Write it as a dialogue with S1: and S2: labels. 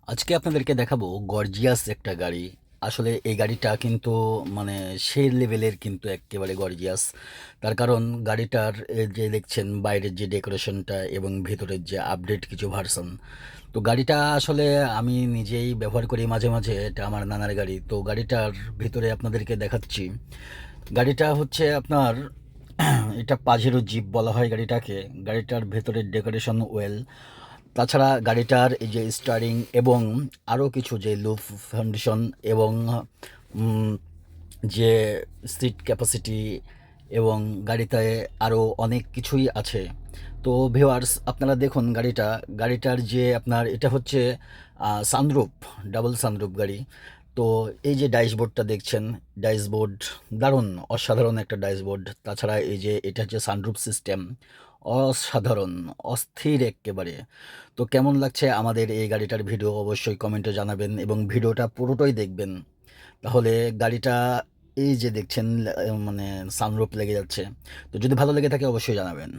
S1: আজকে আপনাদেরকে দেখাবো গর্জিয়াস একটা গাড়ি। আসলে এই গাড়িটা কিন্তু মানে সেই লেভেলের কিন্তু এক্কেবারে গর্জিয়াস। তার কারণ গাড়িটার যে দেখছেন বাইরের যে ডেকোরেশনটা এবং ভেতরের যে আপডেট কিছু ভার্সন। তো গাড়িটা আসলে আমি নিজেই ব্যবহার করি মাঝে মাঝে, এটা আমার নানার গাড়ি। তো গাড়িটার ভিতরে আপনাদেরকে দেখাচ্ছি। গাড়িটা হচ্ছে আপনার এটা পাজেরো জিপ বলা হয় গাড়িটাকে। গাড়িটার ভেতরের ডেকোরেশন ওয়েল। তাছাড়া গাড়িটার এই যে স্টারিং এবং আরও কিছু যে লুপ ফাউন্ডেশন এবং উম, যে সিট ক্যাপাসিটি এবং গাড়িতে আরও অনেক কিছুই আছে। তো ভিউয়ার্স আপনারা দেখুন গাড়িটার যে আপনার এটা হচ্ছে সানরুফ, ডাবল সানরুফ গাড়ি। তো এই যে ড্যাশবোর্ডটা দেখছেন, ড্যাশবোর্ড দারুণ, অসাধারণ একটা ড্যাশবোর্ড। তাছাড়া এই যে এটা হচ্ছে সানরুফ সিস্টেম, অসাধারণ, অস্থির এক্কেবারে। তো কেমন লাগছে আমাদের এই গাড়িটার ভিডিও অবশ্যই কমেন্টে জানাবেন এবং ভিডিওটা পুরোটাই দেখবেন। তাহলে গাড়িটা এই যে দেখছেন মানে সানরুফ লেগে যাচ্ছে। তো যদি ভালো লেগে থাকে অবশ্যই জানাবেন।